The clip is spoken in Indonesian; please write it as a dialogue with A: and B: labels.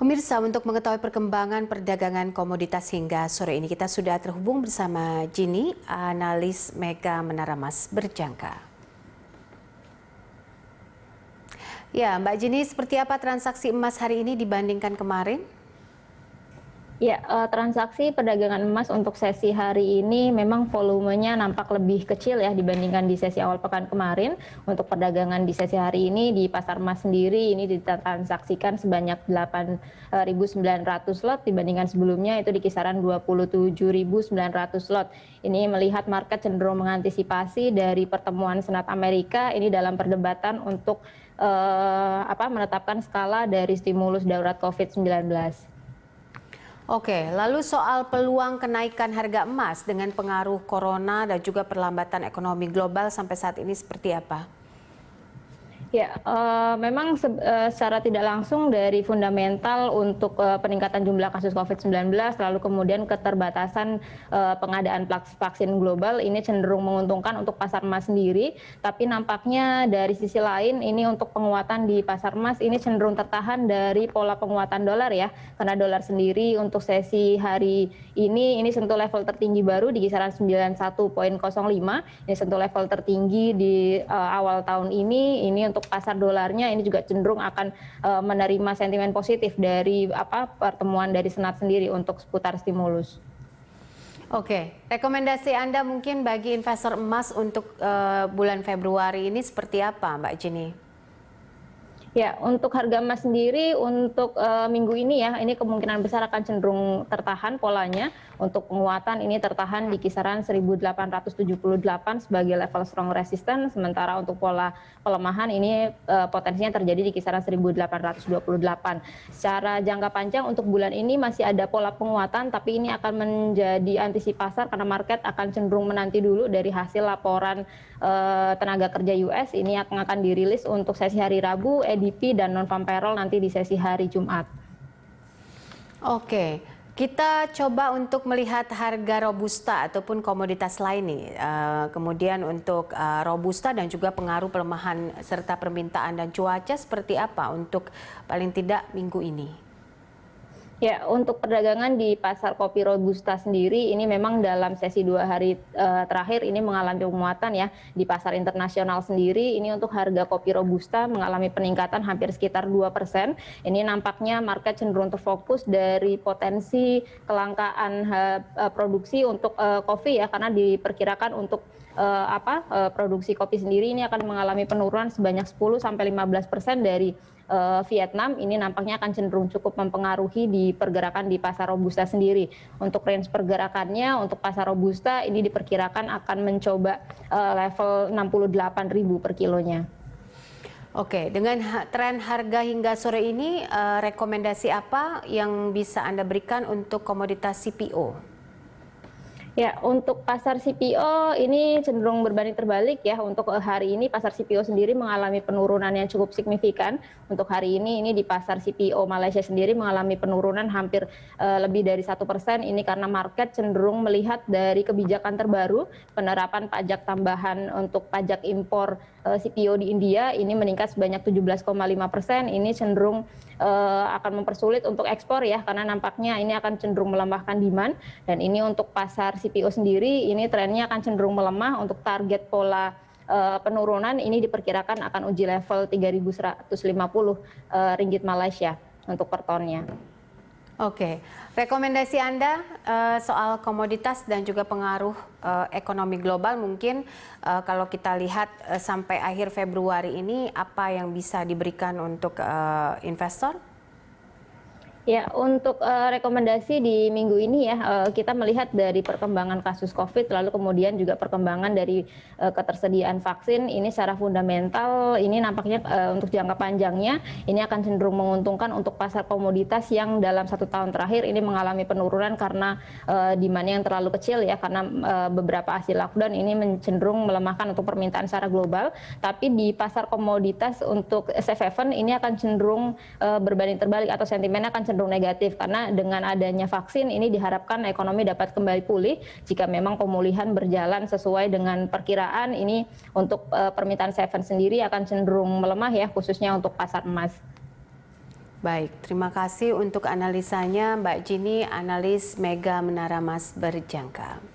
A: Pemirsa, untuk mengetahui perkembangan perdagangan komoditas hingga sore ini, kita sudah terhubung bersama Jini, analis Mega Menara Emas Berjangka. Ya, Mbak Jini, seperti apa transaksi emas hari ini dibandingkan kemarin?
B: Ya, transaksi perdagangan emas untuk sesi hari ini memang volumenya nampak lebih kecil ya dibandingkan di sesi awal pekan kemarin. Untuk perdagangan di sesi hari ini di pasar emas sendiri ini ditransaksikan sebanyak 8.900 lot dibandingkan sebelumnya itu di kisaran 27.900 lot. Ini melihat market cenderung mengantisipasi dari pertemuan Senat Amerika ini dalam perdebatan untuk menetapkan skala dari stimulus darurat COVID-19.
A: Oke, lalu soal peluang kenaikan harga emas dengan pengaruh corona dan juga perlambatan ekonomi global sampai saat ini seperti apa?
B: Ya, memang secara tidak langsung dari fundamental untuk peningkatan jumlah kasus COVID-19, lalu kemudian keterbatasan pengadaan vaksin global ini cenderung menguntungkan untuk pasar emas sendiri. Tapi nampaknya dari sisi lain ini untuk penguatan di pasar emas ini cenderung tertahan dari pola penguatan dolar ya. Karena dolar sendiri untuk sesi hari ini sentuh level tertinggi baru di kisaran 91.05. Ini sentuh level tertinggi di awal tahun ini untuk pasar dolarnya ini juga cenderung akan menerima sentimen positif dari pertemuan dari Senat sendiri untuk seputar stimulus.
A: Oke, rekomendasi Anda mungkin bagi investor emas untuk bulan Februari ini seperti apa, Mbak Jini?
B: Ya, untuk harga emas sendiri untuk minggu ini ya, ini kemungkinan besar akan cenderung tertahan polanya. Untuk penguatan ini tertahan di kisaran 1878 sebagai level strong resistance, sementara untuk pola pelemahan ini potensinya terjadi di kisaran 1828. Secara jangka panjang untuk bulan ini masih ada pola penguatan, tapi ini akan menjadi antisipasi pasar karena market akan cenderung menanti dulu dari hasil laporan tenaga kerja US ini akan dirilis untuk sesi hari Rabu, EDP dan non-farm payroll nanti di sesi hari Jumat.
A: Oke, kita coba untuk melihat harga robusta ataupun komoditas lain nih. Kemudian untuk robusta dan juga pengaruh pelemahan serta permintaan dan cuaca seperti apa untuk paling tidak minggu ini?
B: Ya, untuk perdagangan di pasar kopi robusta sendiri ini memang dalam sesi 2 hari terakhir ini mengalami penguatan ya. Di pasar internasional sendiri ini untuk harga kopi robusta mengalami peningkatan hampir sekitar 2%. Ini nampaknya market cenderung terfokus dari potensi kelangkaan produksi untuk kopi ya, karena diperkirakan untuk produksi kopi sendiri ini akan mengalami penurunan sebanyak 10-15% dari Vietnam. Ini nampaknya akan cenderung cukup mempengaruhi di pergerakan di pasar robusta sendiri. Untuk range pergerakannya untuk pasar robusta ini diperkirakan akan mencoba level 68.000 per kilonya.
A: Oke, dengan tren harga hingga sore ini, rekomendasi apa yang bisa Anda berikan untuk komoditas CPO?
B: Ya, untuk pasar CPO ini cenderung berbanding terbalik ya. Untuk hari ini pasar CPO sendiri mengalami penurunan yang cukup signifikan. Untuk hari ini di pasar CPO Malaysia sendiri mengalami penurunan hampir lebih dari 1%. Ini karena market cenderung melihat dari kebijakan terbaru penerapan pajak tambahan untuk pajak impor CPO di India ini meningkat sebanyak 17,5%. Ini cenderung akan mempersulit untuk ekspor ya, karena nampaknya ini akan cenderung melemahkan demand. Dan ini untuk pasar CPO sendiri ini trennya akan cenderung melemah. Untuk target pola penurunan ini diperkirakan akan uji level 3.150 ringgit Malaysia untuk per tonnya.
A: Oke, rekomendasi Anda soal komoditas dan juga pengaruh ekonomi global mungkin kalau kita lihat sampai akhir Februari ini apa yang bisa diberikan untuk investor?
B: Ya, untuk rekomendasi di minggu ini ya, kita melihat dari perkembangan kasus COVID, lalu kemudian juga perkembangan dari ketersediaan vaksin, ini secara fundamental, ini nampaknya untuk jangka panjangnya, ini akan cenderung menguntungkan untuk pasar komoditas yang dalam 1 tahun terakhir ini mengalami penurunan karena demand yang terlalu kecil ya, karena beberapa hasil lockdown ini cenderung melemahkan untuk permintaan secara global. Tapi di pasar komoditas untuk safe haven ini akan cenderung berbanding terbalik atau sentimennya akan cenderung negatif, karena dengan adanya vaksin ini diharapkan ekonomi dapat kembali pulih. Jika memang pemulihan berjalan sesuai dengan perkiraan, ini untuk permintaan safe haven sendiri akan cenderung melemah ya, khususnya untuk pasar emas.
A: Baik, terima kasih untuk analisanya Mbak Jini, analis Mega Menara Mas Berjangka.